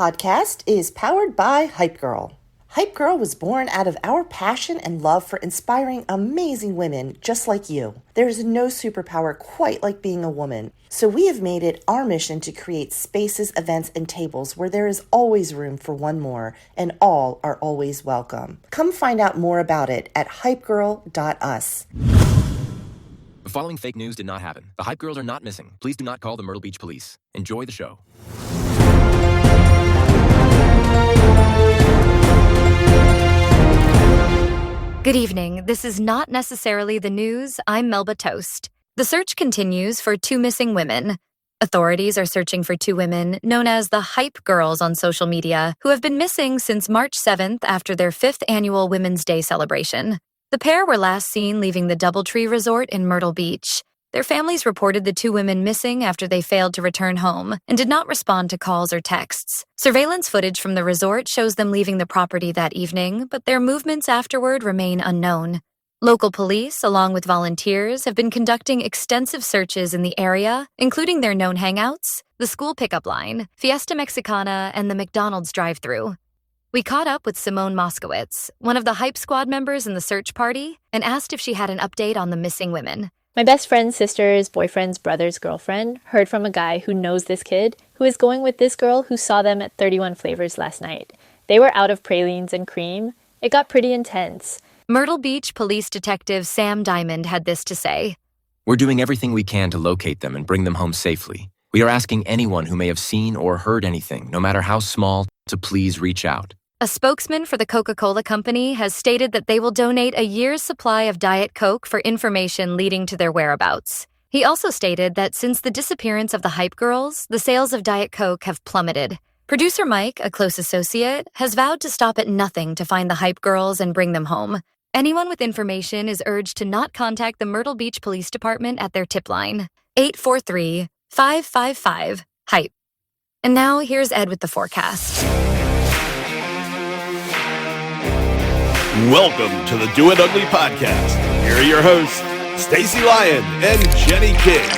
podcast is powered by Hype Girl. Hype Girl was born out of our passion and love for inspiring amazing women just like you. There is no superpower quite like being a woman, so we have made it our mission to create spaces, events, and tables where there is always room for one more, and all are always welcome. Come find out more about it at hypegirl.us. The following fake news did not happen. The Hype Girls are not missing. Please do not call the Myrtle Beach police. Enjoy the show. Good evening. This is not necessarily the news. I'm Melba Toast. The search continues for two missing women. Authorities are searching for two women known as the Hype Girls on social media who have been missing since March 7th after their 5th annual Women's Day celebration. The pair were last seen leaving the Doubletree Resort in Myrtle Beach. Their families reported the two women missing after they failed to return home and did not respond to calls or texts. Surveillance footage from the resort shows them leaving the property that evening, but their movements afterward remain unknown. Local police, along with volunteers, have been conducting extensive searches in the area, including their known hangouts, the school pickup line, Fiesta Mexicana, and the McDonald's drive-thru. We caught up with Simone Moskowitz, one of the Hype Squad members in the search party, and asked if she had an update on the missing women. My best friend's sister's boyfriend's brother's girlfriend heard from a guy who knows this kid who is going with this girl who saw them at 31 Flavors last night. They were out of pralines and cream. It got pretty intense. Myrtle Beach Police Detective Sam Diamond had this to say. We're doing everything we can to locate them and bring them home safely. We are asking anyone who may have seen or heard anything, no matter how small, to please reach out. A spokesman for the Coca-Cola Company has stated that they will donate a year's supply of Diet Coke for information leading to their whereabouts. He also stated that since the disappearance of the Hype Girls, the sales of Diet Coke have plummeted. Producer Mike, a close associate, has vowed to stop at nothing to find the Hype Girls and bring them home. Anyone with information is urged to not contact the Myrtle Beach Police Department at their tip line, 843-555-HYPE. And now here's Ed with the forecast. Welcome to the Do It Ugly podcast. Here are your hosts, Stacy Lyon and Jenny King.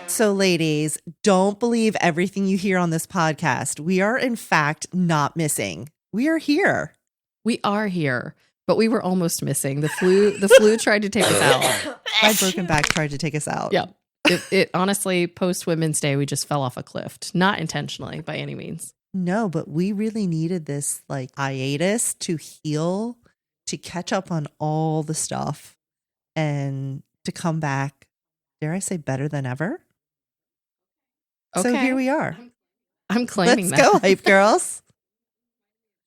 So, ladies, don't believe everything you hear on this podcast. We are, in fact, not missing. We are here. We are here, but we were almost missing. The flu tried to take us out. My broken back tried to take us out. Yeah. It honestly, post Women's Day, we just fell off a cliff. Not intentionally by any means. No, but we really needed this hiatus to heal, to catch up on all the stuff, and to come back, dare I say, better than ever. Okay. So here we are. I'm claiming Let's go, Hype Girls.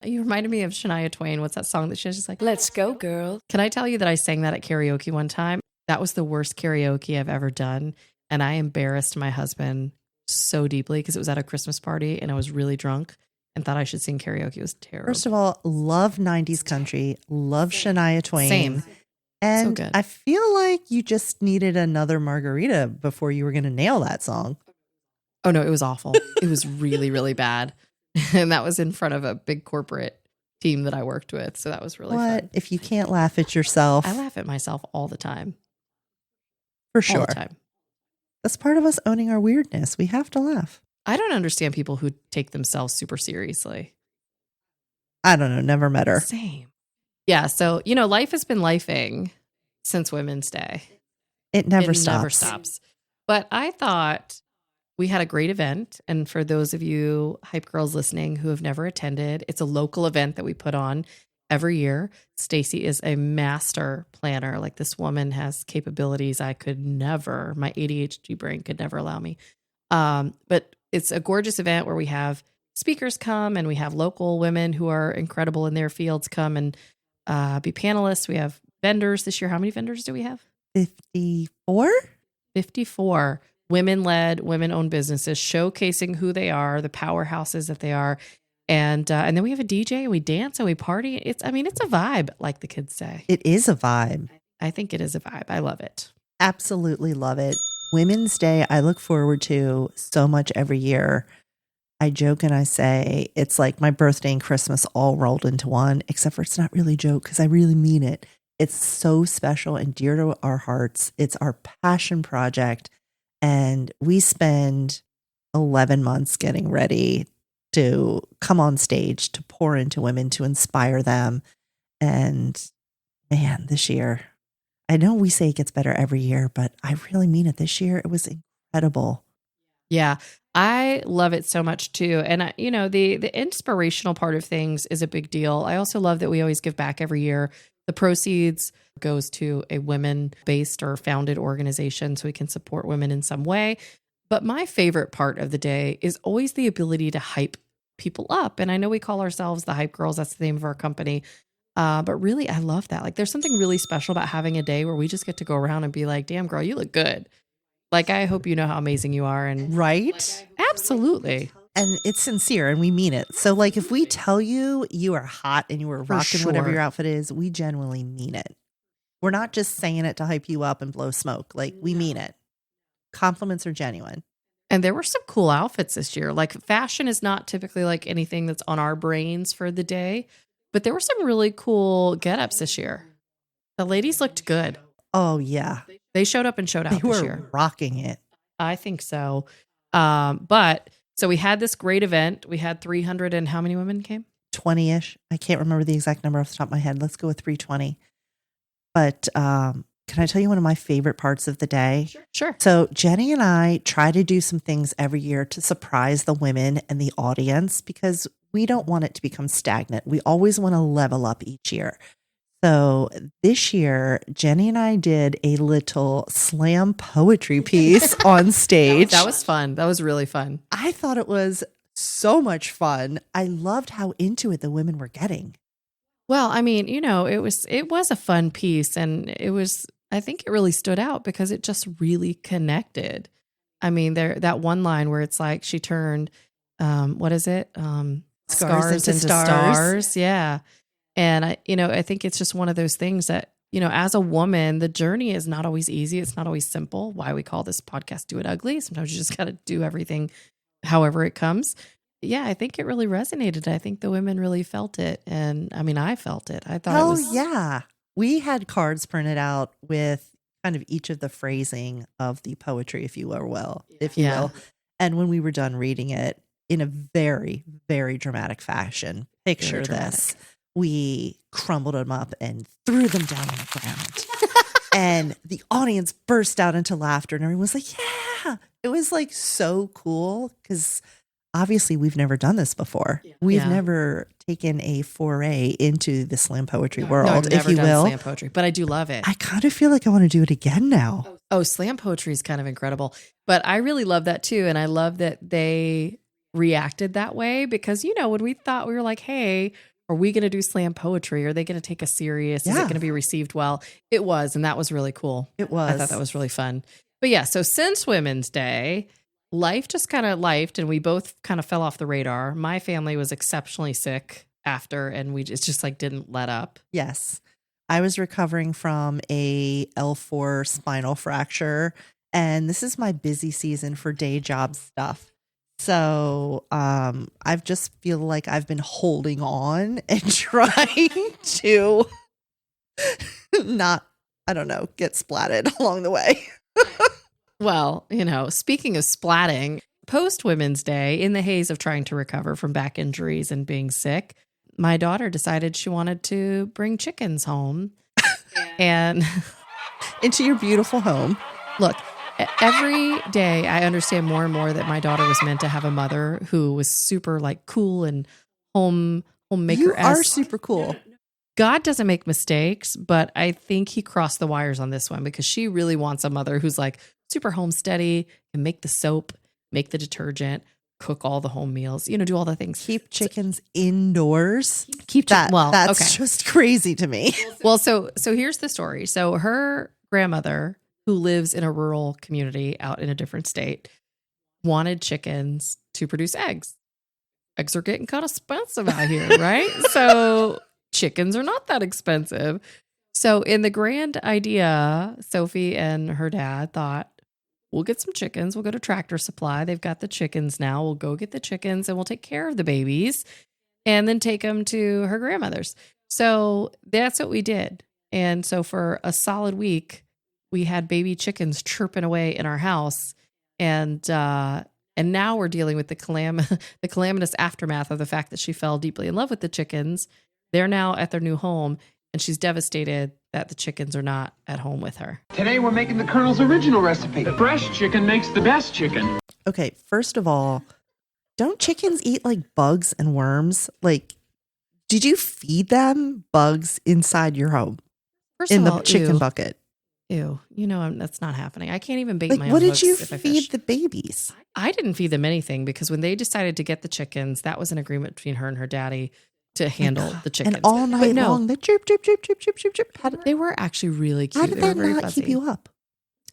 You reminded me of Shania Twain. What's that song that she's just like, let's go, girl. Can I tell you that I sang that at karaoke one time? That was the worst karaoke I've ever done. And I embarrassed my husband so deeply because it was at a Christmas party and I was really drunk and thought I should sing karaoke. It was terrible. First of all, love 90s country, love Shania Twain. Same. And So good. I feel like you just needed another margarita before you were going to nail that song. Oh no, it was awful. It was really, really bad. And that was in front of a big corporate team that I worked with. So that was really fun. If you can't laugh at yourself? I laugh at myself all the time. For sure. All the time. That's part of us owning our weirdness. We have to laugh. I don't understand people who take themselves super seriously. I don't know. Never met her. Same. Yeah. So, life has been lifing since Women's Day. It never Never stops. But I thought we had a great event. And for those of you Hype Girls listening who have never attended, it's a local event that we put on every year. Stacy is a master planner. Like, this woman has capabilities I could never, my ADHD brain could never allow me. But it's a gorgeous event where we have speakers come and we have local women who are incredible in their fields come and be panelists. We have vendors this year. How many vendors do we have? 54? 54 women-led, women-owned businesses showcasing who they are, the powerhouses that they are. And then we have a DJ, and we dance and we party. It's a vibe, like the kids say. It is a vibe. I think it is a vibe. I love it. Absolutely love it. Women's Day, I look forward to so much every year. I joke and I say it's like my birthday and Christmas all rolled into one, except for it's not really a joke because I really mean it. It's so special and dear to our hearts. It's our passion project. And we spend 11 months getting ready to come on stage, to pour into women, to inspire them. And man, this year, I know we say it gets better every year, but I really mean it. This year, it was incredible. Yeah, I love it so much too. And the inspirational part of things is a big deal. I also love that we always give back every year. The proceeds goes to a women-based or founded organization so we can support women in some way. But my favorite part of the day is always the ability to hype people up. And I know we call ourselves the Hype Girls. That's the name of our company. But really, I love that. Like, there's something really special about having a day where we just get to go around and be like, damn, girl, you look good. Like, I hope you know how amazing you are. And right? Absolutely. And it's sincere and we mean it. So, like, if we tell you you are hot and you are rocking whatever your outfit is, we genuinely mean it. We're not just saying it to hype you up and blow smoke. Like, we mean it. Compliments are genuine. And there were some cool outfits this year. Like, fashion is not typically like anything that's on our brains for the day, but there were some really cool get-ups this year. The ladies looked good. Oh, yeah. They showed up and showed out this year. They were rocking it. I think so. But so we had this great event. We had 300 and how many women came? 20-ish. I can't remember the exact number off the top of my head. Let's go with 320. But can I tell you one of my favorite parts of the day? Sure. So Jenny and I try to do some things every year to surprise the women and the audience because we don't want it to become stagnant. We always want to level up each year. So this year, Jenny and I did a little slam poetry piece on stage. That was fun. That was really fun. I thought it was so much fun. I loved how into it the women were getting. Well, I mean, it was a fun piece, and I think it really stood out because it just really connected. I mean, that one line where it's like she turned, what is it? Scars into stars. Yeah. And I think it's just one of those things that, as a woman, the journey is not always easy. It's not always simple. Why we call this podcast Do It Ugly. Sometimes you just got to do everything however it comes. Yeah, I think it really resonated. I think the women really felt it. And I mean, I felt it. I thought it was. Yeah. We had cards printed out with kind of each of the phrasing of the poetry, if you will. And when we were done reading it in a very, very dramatic fashion, picture this. We crumbled them up and threw them down on the ground. And the audience burst out into laughter and everyone was like, yeah. It was like so cool because obviously we've never done this before. We've never taken a foray into the slam poetry world, if you will. Slam poetry, but I do love it. I kind of feel like I want to do it again now. Oh, slam poetry is kind of incredible. But I really love that too. And I love that they reacted that way because, when we thought we were like, hey, are we going to do slam poetry? Are they going to take us serious? Is it going to be received well? It was. And that was really cool. It was. I thought that was really fun. But yeah, so since Women's Day, life just kind of lifed and we both kind of fell off the radar. My family was exceptionally sick after and it just like didn't let up. Yes. I was recovering from a L4 spinal fracture and this is my busy season for day job stuff. So I just feel like I've been holding on and trying to not, get splatted along the way. Well, speaking of splatting, post Women's Day, in the haze of trying to recover from back injuries and being sick, my daughter decided she wanted to bring chickens home. And into your beautiful home. Look, every day I understand more and more that my daughter was meant to have a mother who was super like cool and homemaker. You are super cool. God doesn't make mistakes, but I think he crossed the wires on this one because she really wants a mother who's like super homesteady and make the soap, make the detergent, cook all the home meals, do all the things. Keep chickens indoors. That's just crazy to me. Well, so here's the story. So her grandmother, who lives in a rural community out in a different state, wanted chickens to produce eggs. Eggs are getting kind of expensive out here, right? So chickens are not that expensive. So in the grand idea, Sophie and her dad thought, we'll get some chickens. We'll go to Tractor Supply. They've got the chickens now. We'll go get the chickens and we'll take care of the babies and then take them to her grandmother's. So that's what we did. And so for a solid week, we had baby chickens chirping away in our house. And And now we're dealing with the calamitous aftermath of the fact that she fell deeply in love with the chickens. They're now at their new home, and she's devastated that the chickens are not at home with her. Today we're making the Colonel's original recipe. The fresh chicken makes the best chicken. Okay, first of all, don't chickens eat like bugs and worms? Like, did you feed them bugs inside your home First in of the all, chicken ew. bucket? Ew, that's not happening. I can't even bait Like, my own what did hooks you if I feed fish. the babies? I didn't feed them anything because when they decided to get the chickens, that was an agreement between her and her daddy to handle the chickens. And all night long, the chirp, chirp, chirp, chirp, chirp, chirp, chirp. They were actually really cute. How did They were that very not fuzzy. keep you up?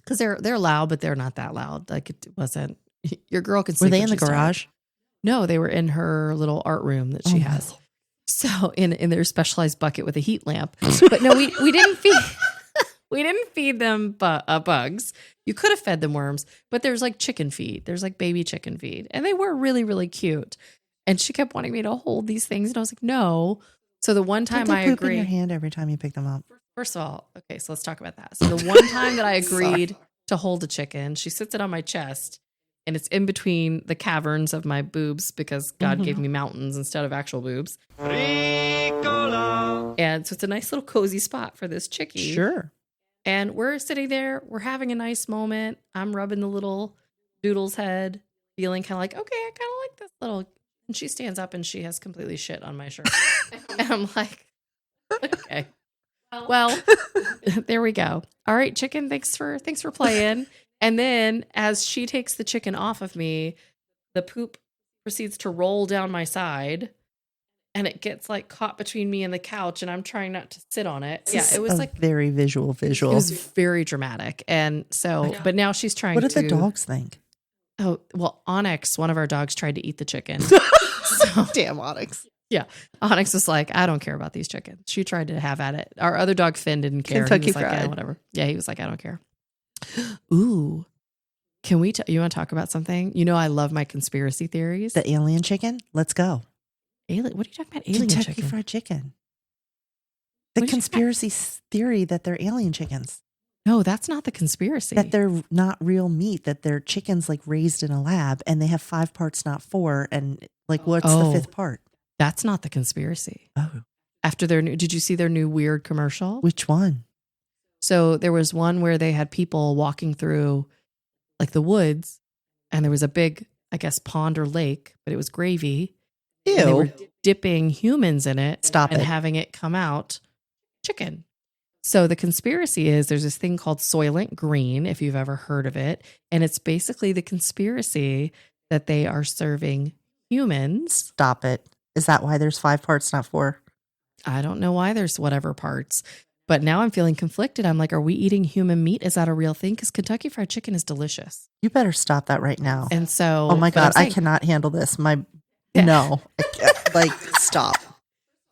Because they're loud, but they're not that loud. Like it wasn't. Your girl could Were sleep. they when in the she's tired. garage? No, they were in her little art room that she Oh, has. no. So in their specialized bucket with a heat lamp. But no, we didn't feed. We didn't feed them bugs. You could have fed them worms, but there's like chicken feed. There's like baby chicken feed. And they were really, really cute. And she kept wanting me to hold these things. And I was like, no. So the one time Don't I they poop in your agreed. hand every time you pick them up? First of all, okay, so let's talk about that. So the one time that I agreed to hold a chicken, she sits it on my chest and it's in between the caverns of my boobs because God gave me mountains instead of actual boobs. And so it's a nice little cozy spot for this chickie. Sure. And we're sitting there, we're having a nice moment. I'm rubbing the little doodle's head, feeling kind of like, okay, I kind of like this little. And she stands up and she has completely shit on my shirt. And I'm like, okay, well, there we go. All right, chicken, thanks for playing. And then as she takes the chicken off of me, the poop proceeds to roll down my side. And it gets like caught between me and the couch, and I'm trying not to sit on it. Yeah, it was like very visual. It was very dramatic. And so, but now she's trying to. What did the dogs think? Oh, well, Onyx, one of our dogs, tried to eat the chicken. Damn Onyx. Yeah. Onyx was like, I don't care about these chickens. She tried to have at it. Our other dog, Finn, didn't care. Kentucky He was like, Fried. yeah, whatever. Yeah, he was like, I don't care. Ooh. Can we, you want to talk about something? You know, I love my conspiracy theories. The alien chicken? Let's go. Alien, what are you talking about? Alien Kentucky chicken? Fried Chicken. The What are you conspiracy theory that they're alien chickens. No, that's not the conspiracy. That they're not real meat, that they're chickens like raised in a lab and they have 5 parts, not 4. And like, what's the 5th part? That's not the conspiracy. Oh, After their new, did you see their new weird commercial? which one? So there was one where they had people walking through like the woods and there was a big, I guess, pond or lake, but it was gravy. Ew. And they were dipping humans in it. Stop and it. having it come out chicken. So the conspiracy is there's this thing called Soylent Green, if you've ever heard of it. And it's basically the conspiracy that they are serving humans. Stop it. Is that why there's 5 parts, not 4? I don't know why there's whatever parts, but now I'm feeling conflicted. I'm like, are we eating human meat? Is that a real thing? Because Kentucky Fried Chicken is delicious. You better stop that right now. And so, oh my but I'm God, I saying- cannot handle this. Yeah. No. I can't. Like, stop.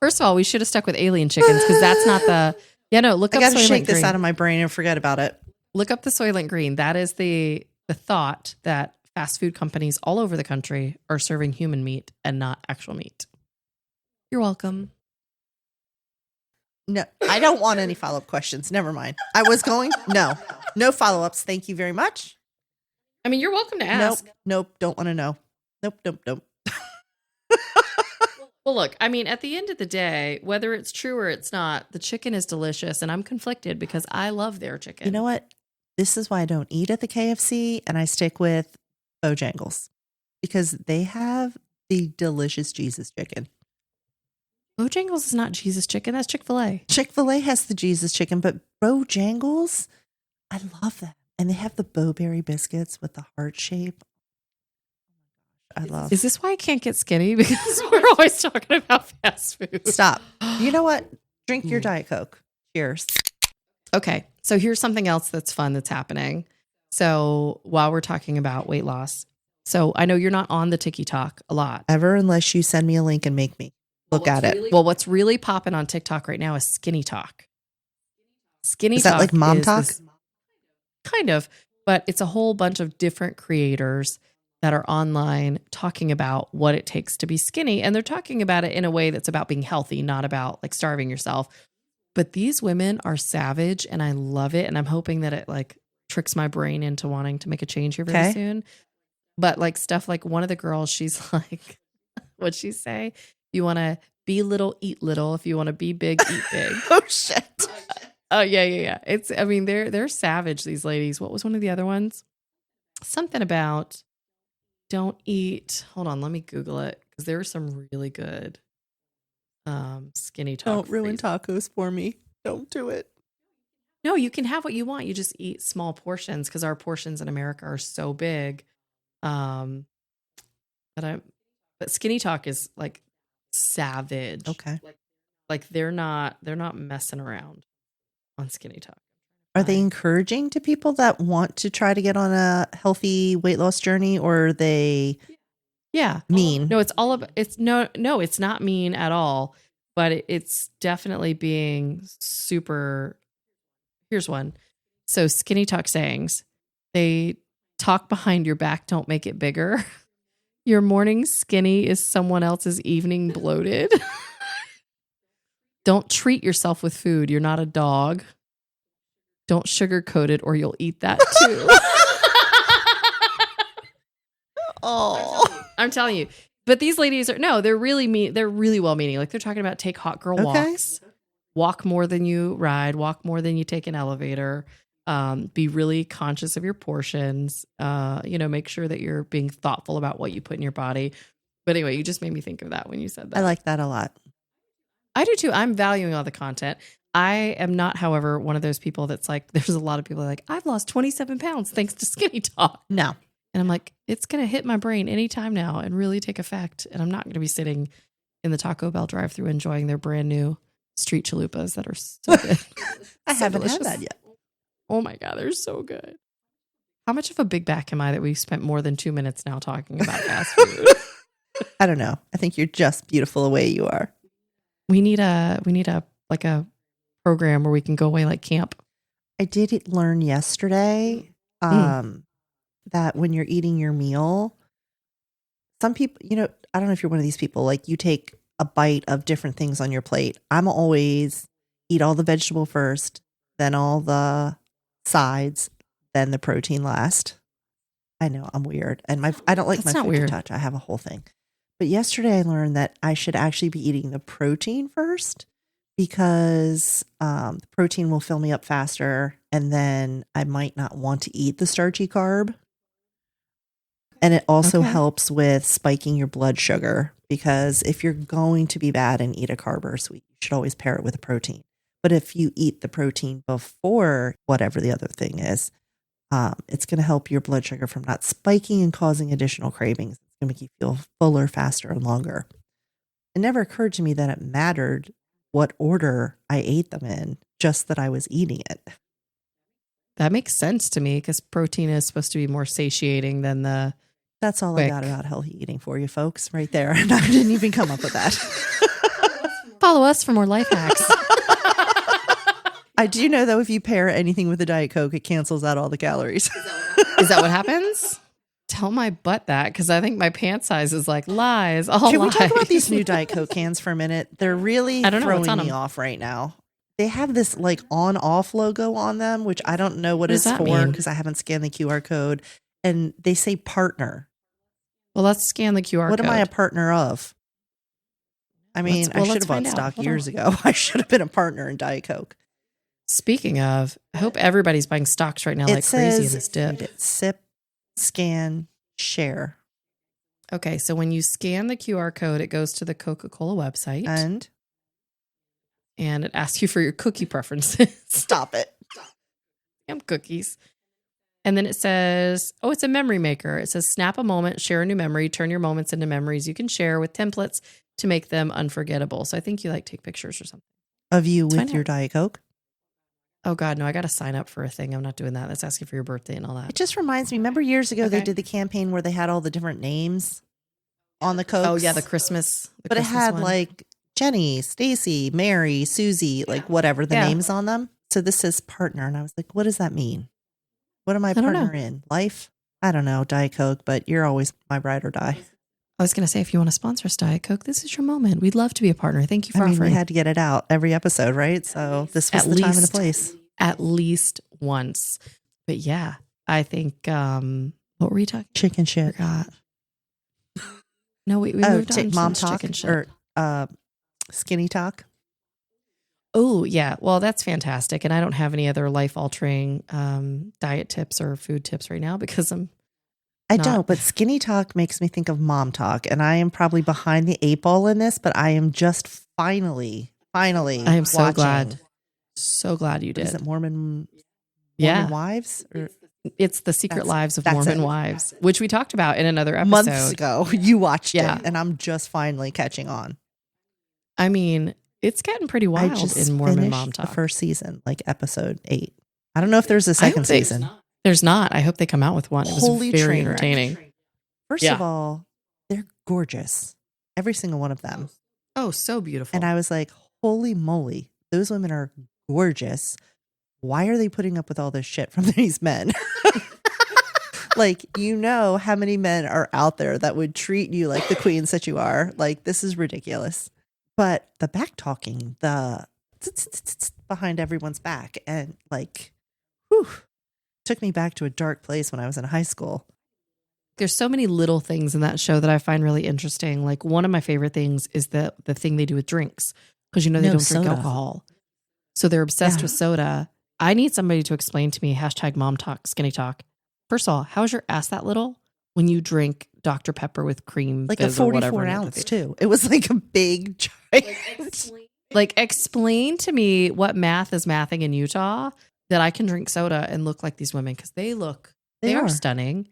First of all, we should have stuck with alien chickens because that's not the. Yeah, no. Look I up got to Soylent shake this Green. out of my brain and forget about it. Look up the Soylent Green. That is the thought that fast food companies all over the country are serving human meat and not actual meat. You're welcome. No, I don't want any follow-up questions. Never mind. I was going. No follow-ups. Thank you very much. I mean, you're welcome to ask. Nope. Don't want to know. Nope. Well, look, I mean, at the end of the day, whether it's true or it's not, the chicken is delicious, and I'm conflicted because I love their chicken. You know what? This is why I don't eat at the KFC and I stick with Bojangles because they have the delicious Jesus chicken. Bojangles is not Jesus chicken. That's Chick-fil-A. Chick-fil-A has the Jesus chicken, but Bojangles, I love that. And they have the Bowberry biscuits with the heart shape. I love. Is this why I can't get skinny? Because we're always talking about fast food. Stop. You know what? Drink your Diet Coke. Cheers. Okay. So here's something else that's fun that's happening. So while we're talking about weight loss, so I know you're not on the TikTok a lot. Ever unless you send me a link and make me look at it. Well, what's really popping on TikTok right now is skinny talk. Skinny Is that talk like mom is talk? this- kind of, but it's a whole bunch of different creators that are online talking about what it takes to be skinny. And they're talking about it in a way that's about being healthy, not about like starving yourself. But these women are savage and I love it. And I'm hoping that it like tricks my brain into wanting to make a change here very Okay. soon. But like stuff like one of the girls, she's like, what'd she say? You want to be little, eat little. If you want to be big, eat big. Oh shit. Oh yeah. I mean, they're savage, these ladies. What was one of the other ones? Something about don't eat. Hold on, let me Google it because there are some really good skinny talk. Don't ruin phrases. tacos for me. Don't do it. No, you can have what you want. You just eat small portions because our portions in America are so big. But skinny talk is like savage. Okay. Like they're not messing around on skinny talk. Are they encouraging to people that want to try to get on a healthy weight loss journey, or are they mean? No, it's all about it's not mean at all, but it's definitely being super. Here's one. So skinny talk sayings. They talk behind your back, don't make it bigger. Your morning skinny is someone else's evening bloated. Don't treat yourself with food. You're not a dog. Don't sugarcoat it or you'll eat that too. Oh, I'm telling you. But these ladies they're really mean. They're really well meaning. Like they're talking about take hot girl walks, walk more than you ride, walk more than you take an elevator. Be really conscious of your portions. Make sure that you're being thoughtful about what you put in your body. But anyway, you just made me think of that when you said that. I like that a lot. I do too. I'm valuing all the content. I am not, however, one of those people that's like, there's a lot of people like, I've lost 27 pounds thanks to skinny talk. No. And I'm like, it's going to hit my brain anytime now and really take effect. And I'm not going to be sitting in the Taco Bell drive-thru enjoying their brand new street chalupas that are so good. I So haven't delicious. had that yet. Oh my God, they're so good. How much of a big back am I that we've spent more than 2 minutes now talking about fast food? I don't know. I think you're just beautiful the way you are. We need a program where we can go away like camp. I did learn yesterday that when you're eating your meal, some people, I don't know if you're one of these people, like you take a bite of different things on your plate. I'm always eat all the vegetable first, then all the sides, then the protein last. I know I'm weird. And I don't like That's my not food to weird. touch. I have a whole thing. But yesterday I learned that I should actually be eating the protein first because the protein will fill me up faster. And then I might not want to eat the starchy carb. And it also helps with spiking your blood sugar because if you're going to be bad and eat a carb or a sweet, you should always pair it with a protein. But if you eat the protein before whatever the other thing is, it's going to help your blood sugar from not spiking and causing additional cravings. It's going to make you feel fuller, faster, and longer. It never occurred to me that it mattered what order I ate them in, just that I was eating it. That makes sense to me because protein is supposed to be more satiating than the. That's all quick. I got about healthy eating for you folks right there. And I didn't even come up with that. Follow us for more life hacks. I do know, though, if you pair anything with a Diet Coke, it cancels out all the calories. Is that what happens? Tell my butt that because I think my pant size is like lies. All Can we lies. talk about these new Diet Coke cans for a minute? They're really I don't know what's throwing on me them. off right now. They have this like on-off logo on them, which I don't know what does it's that for mean? because I haven't scanned the QR code. And they say partner. Well, let's scan the QR What code. am I a partner of? I mean, I should have bought stock years ago. I should have been a partner in Diet Coke. Speaking of, I hope everybody's buying stocks right now like crazy in this dip. Sip, scan, share. Okay, so when you scan the QR code, it goes to the Coca-Cola website and it asks you for your cookie preferences. Stop it. Damn cookies. And then it says, it's a memory maker. It says, snap a moment, share a new memory, turn your moments into memories you can share with templates to make them unforgettable. So I think you like take pictures or something. Of you with your Diet Coke? Oh God, no, I got to sign up for a thing. I'm not doing that. That's asking for your birthday and all that. It just reminds me, remember years ago they did the campaign where they had all the different names on the Cokes? Oh yeah, the Christmas. But it had like Jenny, Stacy, Mary, Susie, like whatever the names on them. So this says partner. And I was like, what does that mean? What am I partner in? Life? I don't know, Diet Coke, but you're always my ride or die. I was going to say, if you want to sponsor us, Diet Coke, this is your moment. We'd love to be a partner. Thank you for offering. We had to get it out every episode, right? So this was the time and the place. At least once. But yeah, I think What were we talking? Chicken shit. Forgot. No, we moved on to mom this talk chicken shit. or skinny talk. Oh, yeah. Well, that's fantastic. And I don't have any other life-altering diet tips or food tips right now because I don't, but skinny talk makes me think of mom talk. And I am probably behind the 8 ball in this, but I am just finally I am so watching. glad. So glad you did. Is it Mormon Yeah. Wives? Or It's The Secret Lives of that's Mormon it. Wives, which we talked about in another episode. Months ago, you watched Yeah. it, and I'm just finally catching on. I mean, it's getting pretty I wild just in Mormon finished Mom Talk. the first season, like episode 8. I don't know if there's a I second hope they- season. There's not. I hope they come out with one. It was Holy very train wreck. entertaining. First Yeah. of all, they're gorgeous. Every single one of them. Oh, so beautiful. And I was like, holy moly, those women are gorgeous. Why are they putting up with all this shit from these men? Like, you know how many men are out there that would treat you like the queens that you are. Like, this is ridiculous. But the back talking, the behind everyone's back, and like, whew, took me back to a dark place when I was in high school. There's so many little things in that show that I find really interesting. Like one of my favorite things is the thing they do with drinks because they No don't drink soda. alcohol. So they're obsessed Yeah. with soda. I need somebody to explain to me #mom talk, skinny talk. First of all, how is your ass that little when you drink Dr. Pepper with cream? Like a fizz or whatever 44 in it ounce that too. It was like a big giant. Like explain to me what math is mathing in Utah that I can drink soda and look like these women because they are stunning.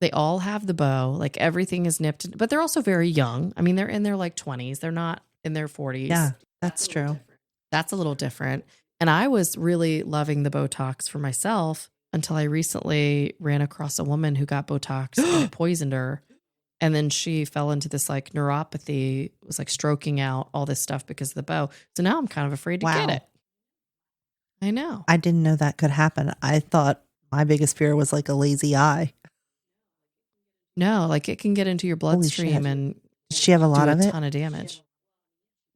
They all have the bow, like everything is nipped, but they're also very young. I mean, they're in their like 20s. They're not in their 40s. Yeah, that's true. That's a little different. And I was really loving the Botox for myself until I recently ran across a woman who got Botox and it poisoned her. And then she fell into this like neuropathy, was like stroking out all this stuff because of the bow. So now I'm kind of afraid to get it. I know. I didn't know that could happen. I thought my biggest fear was like a lazy eye. No, like it can get into your bloodstream and Did she have a lot do of a it? ton of damage.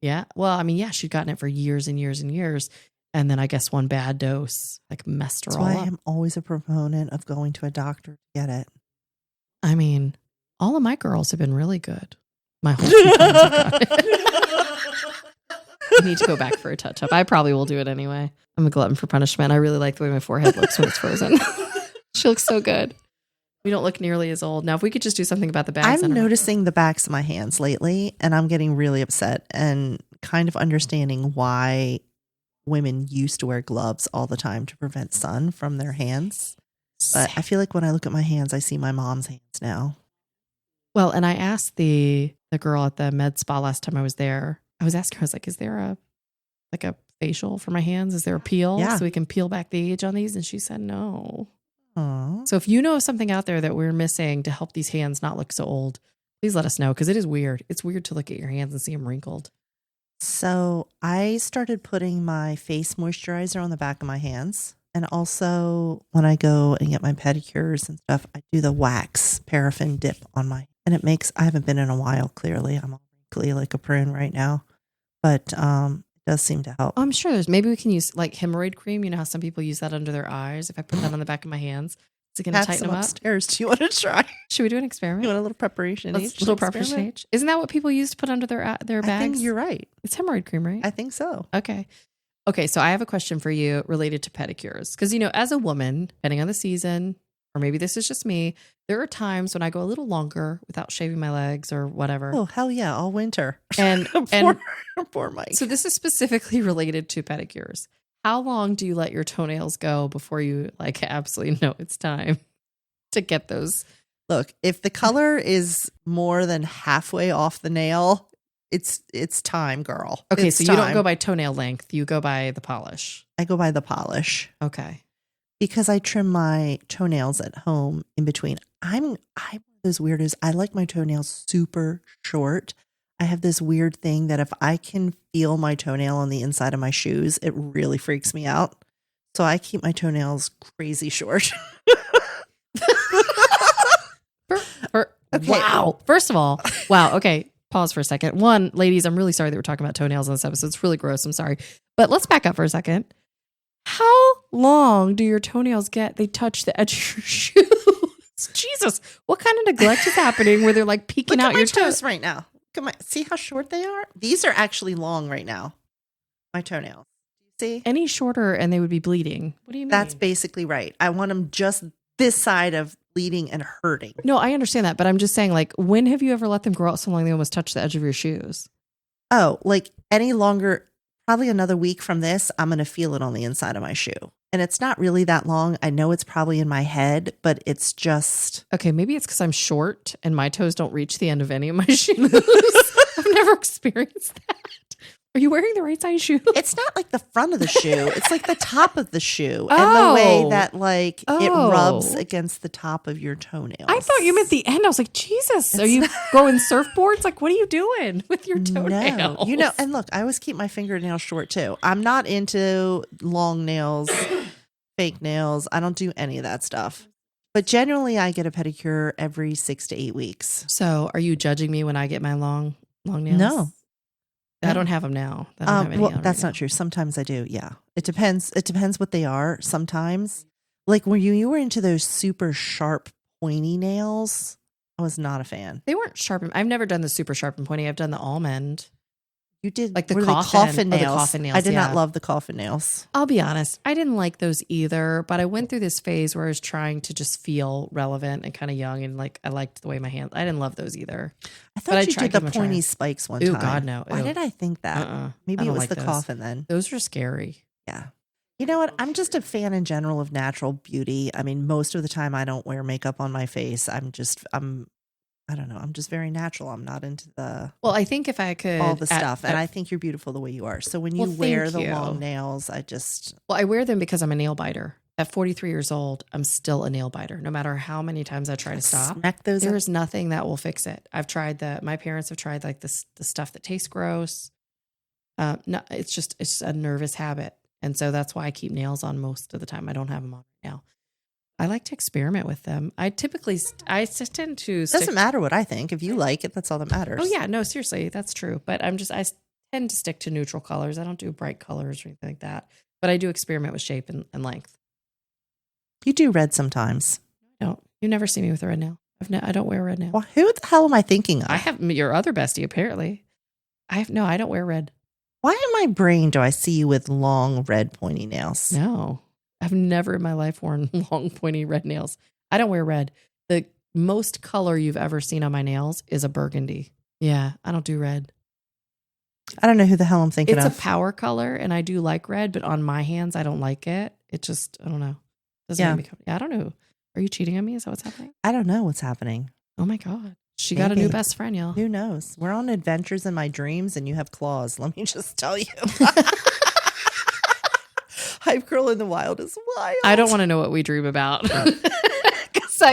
Yeah. Well, I mean, yeah, she'd gotten it for years and years and years. And then I guess one bad dose like messed her That's all why up. I'm always a proponent of going to a doctor to get it. I mean, all of my girls have been really good. My whole few times I've got it. I need to go back for a touch up. I probably will do it anyway. I'm a glutton for punishment. I really like the way my forehead looks when it's frozen. She looks so good. We don't look nearly as old. Now, if we could just do something about the bags. I I'm don't know. noticing the backs of my hands lately, and I'm getting really upset and kind of understanding why women used to wear gloves all the time to prevent sun from their hands. But I feel like when I look at my hands, I see my mom's hands now. Well, and I asked the girl at the med spa last time I was there. I was asking her, I was like, is there a facial for my hands? Is there a peel Yeah. so we can peel back the age on these? And she said no. Aww. So if you know of something out there that we're missing to help these hands not look so old, please let us know because it is weird. It's weird to look at your hands and see them wrinkled. So I started putting my face moisturizer on the back of my hands. And also when I go and get my pedicures and stuff, I do the wax paraffin dip on my, and it makes, I haven't been in a while, clearly. I'm all wrinkly like a prune right now, but it does seem to help. Oh, I'm sure maybe we can use like hemorrhoid cream. You know how some people use that under their eyes? If I put that on the back of my hands, is it going to Have tighten some them up? upstairs. Do you want to try? Should we do an experiment? You want a little preparation? Let's- little preparation each. Isn't that what people use to put under their bags? I think you're right. It's hemorrhoid cream, right? I think so. Okay, so I have a question for you related to pedicures. Because, you know, as a woman, depending on the season, or maybe this is just me, there are times when I go a little longer without shaving my legs or whatever. Oh, hell yeah. All winter. And, Poor Mike. so this is specifically related to pedicures. How long do you let your toenails go before you like absolutely know it's time to get those? Look, if the color is more than halfway off the nail, it's time, girl. Okay, It's so you don't time. go by toenail length. You go by the polish. I go by the polish Okay. because I trim my toenails at home in between. I'm one of those weirdos. I like my toenails super short. I have this weird thing that if I can feel my toenail on the inside of my shoes, it really freaks me out. So I keep my toenails crazy short. Okay. Wow. First of all, wow. Okay. Pause for a second. One, ladies, I'm really sorry that we're talking about toenails on this episode. It's really gross. I'm sorry. But let's back up for a second. How long do your toenails get? They touch the edge of your shoes. Jesus, what kind of neglect is happening where they're like peeking Look out at my your toes right now. Look at see how short they are? These are actually long right now. My toenails. See? Any shorter and they would be bleeding. What do you mean? That's basically right. I want them just this side of bleeding and hurting. No, I understand that, but I'm just saying, like, when have you ever let them grow out so long they almost touch the edge of your shoes? Oh, like any longer, probably another week from this, I'm going to feel it on the inside of my shoe. And it's not really that long. I know it's probably in my head, but it's just. Okay, maybe it's because I'm short and my toes don't reach the end of any of my shoes. I've never experienced that. Are you wearing the right size shoe? It's not like the front of the shoe. It's like the top of the shoe. And the way that like it rubs against the top of your toenails. I thought you meant the end. I was like, Jesus, are you going surfboards? Like, what are you doing with your toenails? No. And look, I always keep my fingernails short too. I'm not into long nails, fake nails. I don't do any of that stuff. But generally, I get a pedicure every 6 to 8 weeks. So are you judging me when I get my long nails? No. I don't have them now. I don't have any well, right that's now. not true. Sometimes I do. Yeah. It depends. It depends what they are. Sometimes, like when you were into those super sharp, pointy nails, I was not a fan. They weren't sharp. I've never done the super sharp and pointy. I've done the almond. You did like the were they coffin nails. The coffin nails. I did yeah. not love the coffin nails. I'll be honest. I didn't like those either, but I went through this phase where I was trying to just feel relevant and kind of young. And like, I liked the way my hands, I didn't love those either. I thought you did the pointy spikes one time. Oh God, no. Why did I think that? Maybe it was like the those. coffin then. Those are scary. Yeah. You know what? I'm just a fan in general of natural beauty. I mean, most of the time I don't wear makeup on my face. I don't know. I'm just very natural. I'm not into the. Well, I think if I could. All the stuff. And I think you're beautiful the way you are. So when you wear the long nails, Well, I wear them because I'm a nail biter. At 43 years old, I'm still a nail biter. No matter how many times I try to stop, there is nothing that will fix it. I've tried my parents have tried like the stuff that tastes gross. No, it's a nervous habit. And so that's why I keep nails on most of the time. I don't have them on right now. I like to experiment with them. I tend to. It doesn't matter what I think. If you like it, that's all that matters. Oh yeah, no, seriously, that's true. But I tend to stick to neutral colors. I don't do bright colors or anything like that. But I do experiment with shape and length. You do red sometimes. No, you never see me with a red nail. I don't wear a red nail. Well, who the hell am I thinking of? I have your other bestie apparently. I don't wear red. Why in my brain do I see you with long red pointy nails? No. I've never in my life worn long, pointy red nails. I don't wear red. The most color you've ever seen on my nails is a burgundy. Yeah, I don't do red. I don't know who the hell I'm thinking of. It's a power color, and I do like red, but on my hands, I don't like it. It just, I don't know. Doesn't make me I don't know. Are you cheating on me? Is that what's happening? I don't know what's happening. Oh my God. She got a new best friend, y'all. Who knows? We're on adventures in my dreams, and you have claws. Let me just tell you. Hype Girl in the Wild is wild. I don't want to know what we dream about.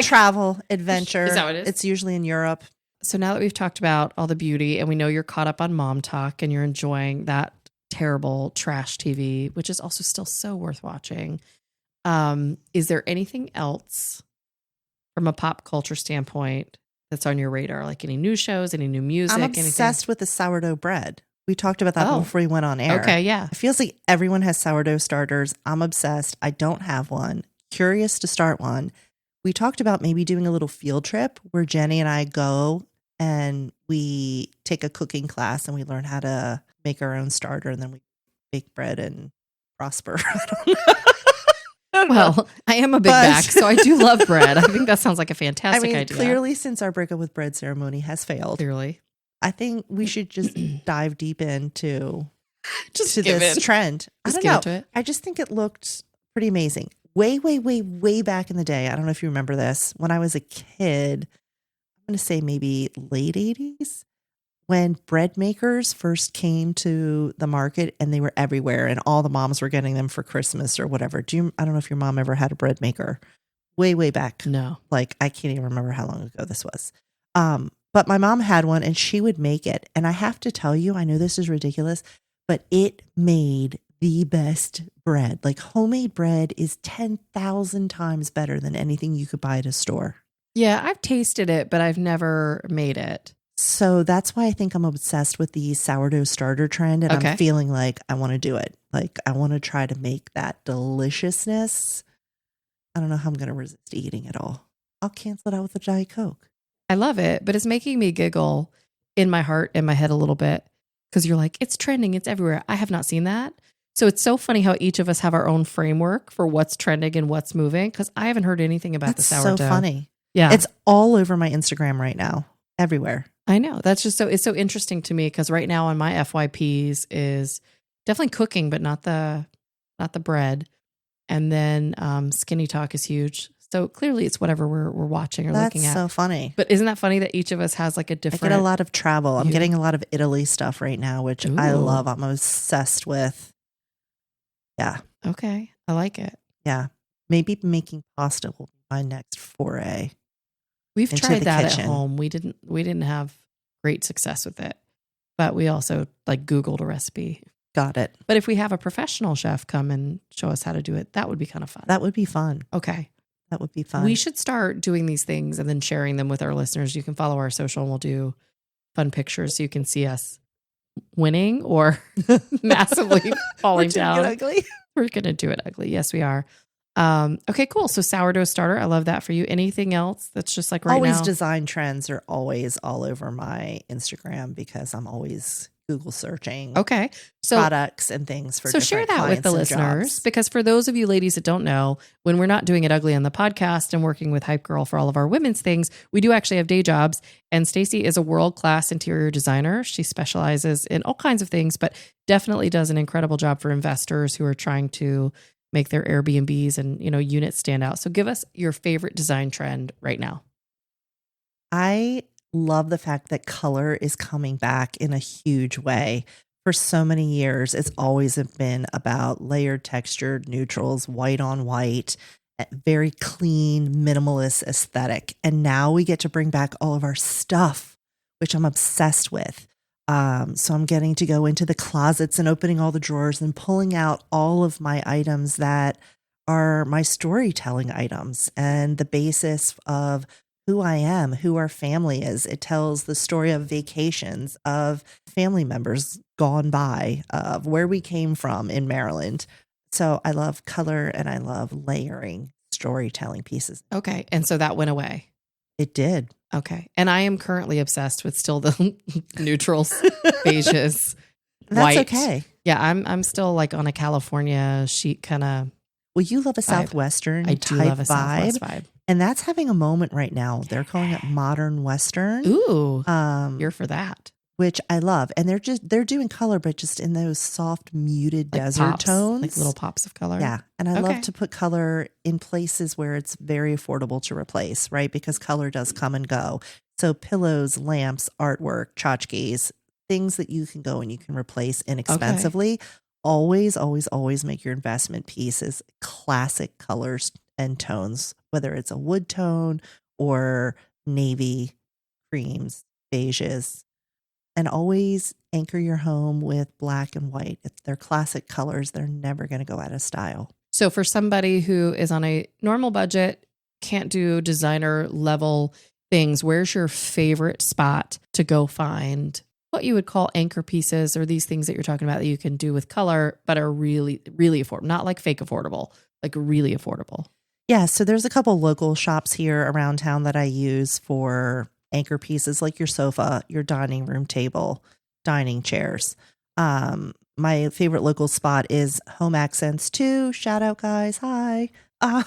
Travel, adventure. Is that what it is? It's usually in Europe. So now that we've talked about all the beauty and we know you're caught up on Mom Talk and you're enjoying that terrible trash TV, which is also still so worth watching. Is there anything else from a pop culture standpoint that's on your radar? Like any new shows, any new music? I'm obsessed with the sourdough bread. We talked about that Oh. before we went on air. Okay, yeah. It feels like everyone has sourdough starters. I'm obsessed. I don't have one. Curious to start one. We talked about maybe doing a little field trip where Jenny and I go and we take a cooking class and we learn how to make our own starter and then we bake bread and prosper. I don't know. Well, I am a big back, so I do love bread. I think that sounds like a fantastic idea. Clearly, since our breakup with bread ceremony has failed, I think we should just dive deep into this trend. I don't know. To it. I just think it looked pretty amazing. Way, way, way, way back in the day. I don't know if you remember this. When I was a kid, I'm going to say maybe late 80s, when bread makers first came to the market and they were everywhere and all the moms were getting them for Christmas or whatever. I don't know if your mom ever had a bread maker. Way, way back. No. Like, I can't even remember how long ago this was. But my mom had one and she would make it. And I have to tell you, I know this is ridiculous, but it made the best bread. Like homemade bread is 10,000 times better than anything you could buy at a store. Yeah, I've tasted it, but I've never made it. So that's why I think I'm obsessed with the sourdough starter trend. And I'm feeling like I want to do it. Like I want to try to make that deliciousness. I don't know how I'm going to resist eating it all. I'll cancel it out with a Diet Coke. I love it, but it's making me giggle in my heart and my head a little bit because you're like, it's trending, it's everywhere. I have not seen that. So it's so funny how each of us have our own framework for what's trending and what's moving because I haven't heard anything about That's the sourdough. so funny. Yeah. It's all over my Instagram right now, everywhere. I know. That's just it's so interesting to me because right now on my FYPs is definitely cooking, but not the bread. And then Skinny Talk is huge. So clearly it's whatever we're watching or looking at. That's so funny. But isn't that funny that each of us has like a different... I get a lot of travel. I'm getting a lot of Italy stuff right now, which I love. I'm obsessed with. Yeah. Okay. I like it. Yeah. Maybe making pasta will be my next foray. We've into tried the that kitchen. at home. We didn't have great success with it. But we also like Googled a recipe. Got it. But if we have a professional chef come and show us how to do it, that would be kind of fun. That would be fun. Okay. That would be fun. We should start doing these things and then sharing them with our listeners. You can follow our social and we'll do fun pictures so you can see us winning or massively falling down. Ugly. We're going to do it ugly. Yes, we are. Okay, cool. So sourdough starter. I love that for you. Anything else that's just like right always now? Design trends are always all over my Instagram because I'm always Google searching Okay. So products and things for So different share that with the clients and listeners jobs. because for those of you ladies that don't know, when we're not doing it ugly on the podcast and working with Hype Girl for all of our women's things, we do actually have day jobs. And Stacey is a world-class interior designer. She specializes in all kinds of things, but definitely does an incredible job for investors who are trying to make their Airbnbs and, units stand out. So give us your favorite design trend right now. I love the fact that color is coming back in a huge way. For so many years, it's always been about layered, textured neutrals, white on white, very clean, minimalist aesthetic. And now we get to bring back all of our stuff, which I'm obsessed with. So I'm getting to go into the closets and opening all the drawers and pulling out all of my items that are my storytelling items and the basis of who I am, who our family is. It tells the story of vacations, of family members gone by, of where we came from in Maryland. So I love color and I love layering storytelling pieces. Okay. And so that went away. It did. Okay. And I am currently obsessed with still the neutrals, beiges, That's white. okay. Yeah, I'm still like on a California chic kind of. Well, you love a vibe. Southwestern I do type love a vibe. Southwest vibe. And that's having a moment right now. They're calling it modern Western. Ooh, Um, you're for that. which I love. And they're doing color, but just in those soft, muted Like desert pops, tones. like little pops of color. Yeah. And I Okay. love to put color in places where it's very affordable to replace, right? Because color does come and go. So pillows, lamps, artwork, tchotchkes, things that you can go and you can replace inexpensively. Always, always, always make your investment pieces classic colors and tones, whether it's a wood tone or navy, creams, beiges. And always anchor your home with black and white. If they're classic colors, they're never going to go out of style. So for somebody who is on a normal budget, can't do designer level things, where's your favorite spot to go find what you would call anchor pieces or these things that you're talking about that you can do with color, but are really, really affordable, not like fake affordable, like really affordable? Yeah, so there's a couple local shops here around town that I use for anchor pieces like your sofa, your dining room table, dining chairs. My favorite local spot is Home Accents 2. Shout out, guys. Hi. I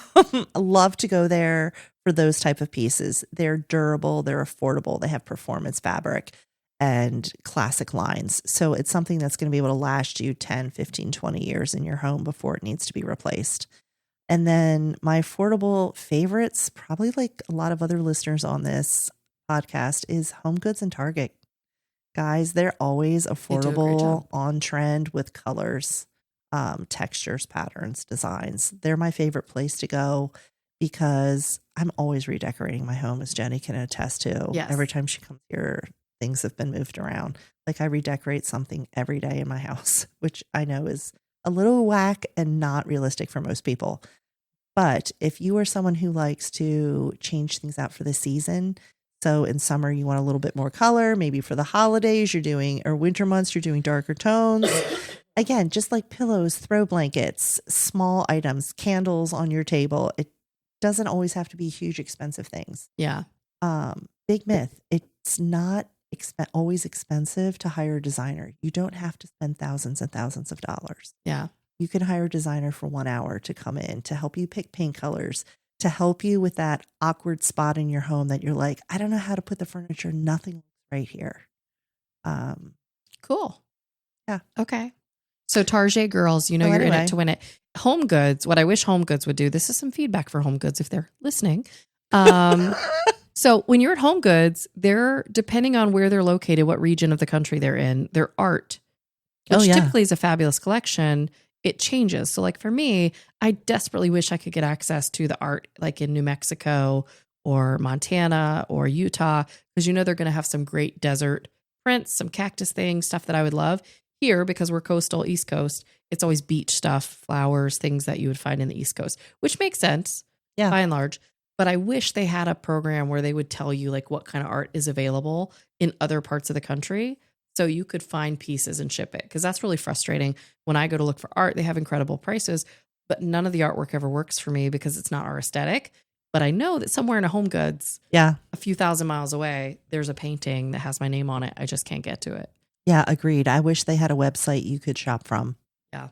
love to go there for those type of pieces. They're durable, they're affordable, they have performance fabric and classic lines. So it's something that's going to be able to last you 10, 15, 20 years in your home before it needs to be replaced. And then my affordable favorites, probably like a lot of other listeners on this podcast, is Home Goods and Target. Guys, they're always do a great job. affordable, on trend with colors, textures, patterns, designs. They're my favorite place to go because I'm always redecorating my home, as Jenny can attest to. Yes. Every time she comes here, things have been moved around. Like I redecorate something every day in my house, which I know is a little whack and not realistic for most people. But if you are someone who likes to change things out for the season, so in summer you want a little bit more color, maybe for the holidays or winter months you're doing darker tones. Again, just like pillows, throw blankets, small items, candles on your table. doesn't always have to be huge, expensive things. Yeah. Big myth. It's not always expensive to hire a designer. You don't have to spend thousands and thousands of dollars. Yeah. You can hire a designer for 1 hour to come in to help you pick paint colors, to help you with that awkward spot in your home that you're like, I don't know how to put the furniture. Nothing looks right here. Cool. Yeah. Okay. So Target girls, you're in it to win it. Home Goods, what I wish Home Goods would do, this is some feedback for Home Goods if they're listening. So when you're at Home Goods, they're, depending on where they're located, what region of the country they're in, their art, which typically is a fabulous collection, it changes. So like for me, I desperately wish I could get access to the art like in New Mexico or Montana or Utah, because they're going to have some great desert prints, some cactus things, stuff that I would love. Here, because we're coastal, East Coast, it's always beach stuff, flowers, things that you would find in the East Coast, which makes sense by and large. But I wish they had a program where they would tell you like what kind of art is available in other parts of the country, so you could find pieces and ship it. Because that's really frustrating. When I go to look for art, they have incredible prices, but none of the artwork ever works for me because it's not our aesthetic. But I know that somewhere in a Home Goods, a few thousand miles away, there's a painting that has my name on it. I just can't get to it. Yeah, agreed. I wish they had a website you could shop from. Yeah.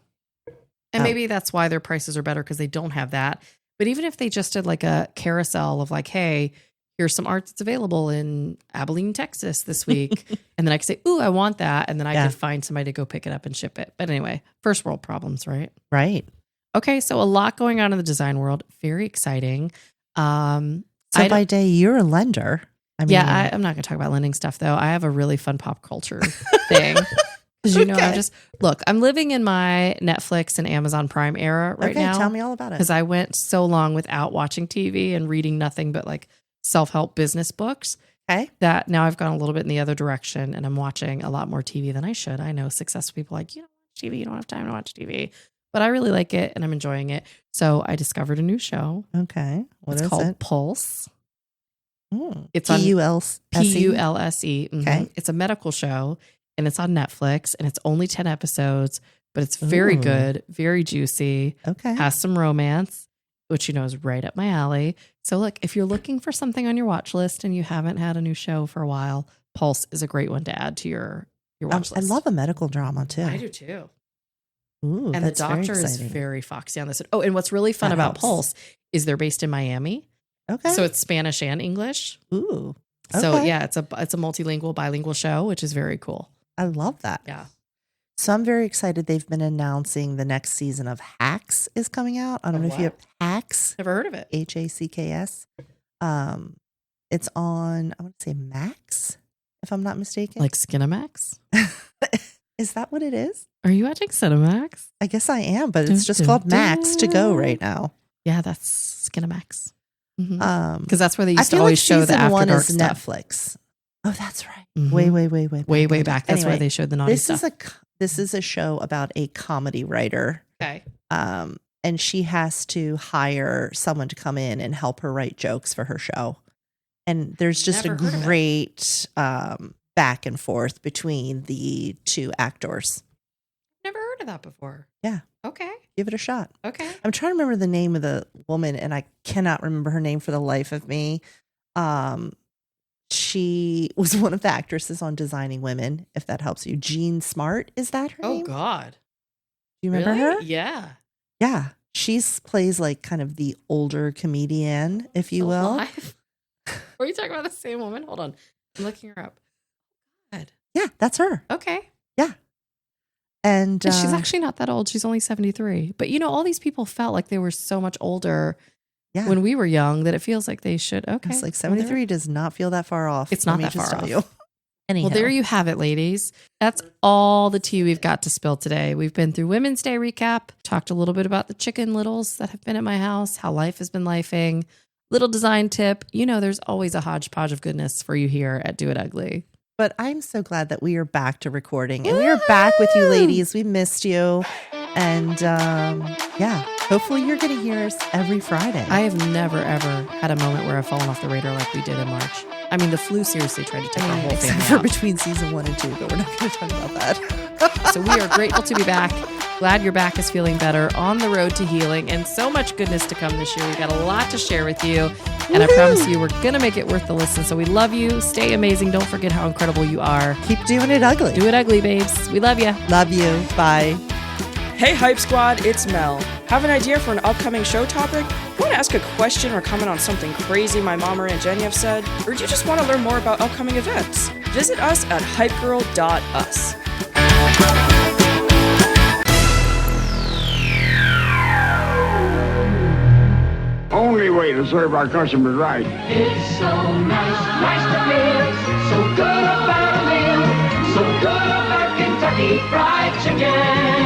And maybe that's why their prices are better, because they don't have that. But even if they just did like a carousel of like, hey, here's some art that's available in Abilene, Texas this week. And then I could say, ooh, I want that. And then I could find somebody to go pick it up and ship it. But anyway, first world problems, right? Right. Okay. So a lot going on in the design world. Very exciting. So by day, you're a lender. I'm not going to talk about lending stuff though. I have a really fun pop culture thing. Because I'm living in my Netflix and Amazon Prime era right now. Tell me all about it. Because I went so long without watching TV and reading nothing but like self-help business books. Okay. That now I've gone a little bit in the other direction and I'm watching a lot more TV than I should. I know successful people are like, you don't watch TV, you don't have time to watch TV. But I really like it and I'm enjoying it. So I discovered a new show. Okay. It's called Pulse. It's Pulse. Pulse. Okay. It's a medical show. And it's on Netflix, and it's only 10 episodes, but it's very good, very juicy. Okay. Has some romance, which is right up my alley. So look, if you're looking for something on your watch list and you haven't had a new show for a while, Pulse is a great one to add to your watch list. I love a medical drama too. I do too. Ooh, and the doctor is very foxy on this. Oh, and what's really fun about Pulse is they're based in Miami. Okay. So it's Spanish and English. Ooh. Okay. So yeah, it's a multilingual, bilingual show, which is very cool. I love that. Yeah. So I'm very excited. They've been announcing the next season of Hacks is coming out. I don't know if you have Hacks. Never heard of it. HACKS. It's on, I want to say Max, if I'm not mistaken. Like Skinamax? Is that what it is? Are you watching Cinemax? I guess I am, but it's just called Max to go right now. Yeah, that's Skinamax. Because Because that's where they used to always show the After Dark stuff. Netflix. Oh, that's right. Mhm. Way back. That's where they showed the naughty stuff. This is a show about a comedy writer. Okay. And she has to hire someone to come in and help her write jokes for her show. And there's just a great back and forth between the two actors. Never heard of that before. Yeah. Okay. Give it a shot. Okay. I'm trying to remember the name of the woman, and I cannot remember her name for the life of me. She was one of the actresses on Designing Women, if that helps you. Jean Smart, is that her name? Oh, God. Do you remember her? Yeah. Yeah. She plays like kind of the older comedian, if you will. Alive? Are you talking about the same woman? Hold on. I'm looking her up. God. Yeah, that's her. Okay. Yeah. And she's actually not that old. She's only 73. But all these people felt like they were so much older when we were young that it feels like they should. Okay. It's like 73 does not feel that far off. It's not that far off. You. Anyhow. Well, there you have it, ladies. That's all the tea we've got to spill today. We've been through Women's Day recap, talked a little bit about the chicken littles that have been at my house, how life has been lifing, little design tip. There's always a hodgepodge of goodness for you here at Do It Ugly. But I'm so glad that we are back to recording and we are back with you ladies. We missed you. And Hopefully you're going to hear us every Friday. I have never, ever had a moment where I've fallen off the radar like we did in March. I mean, the flu seriously tried to take our whole Except family for out. between season 1 and 2, but we're not going to talk about that. So we are grateful to be back. Glad your back is feeling better, on the road to healing, and so much goodness to come this year. We've got a lot to share with you, and I promise you we're going to make it worth the listen. So we love you. Stay amazing. Don't forget how incredible you are. Keep doing it ugly. Do it ugly, babes. We love you. Love you. Bye. Hey Hype Squad, it's Mel. Have an idea for an upcoming show topic? Want to ask a question or comment on something crazy my mom or Aunt Jenny have said? Or do you just want to learn more about upcoming events? Visit us at hypegirl.us. Only way to serve our customers right. It's so nice to feel so good about a meal, so good about Kentucky Fried Chicken.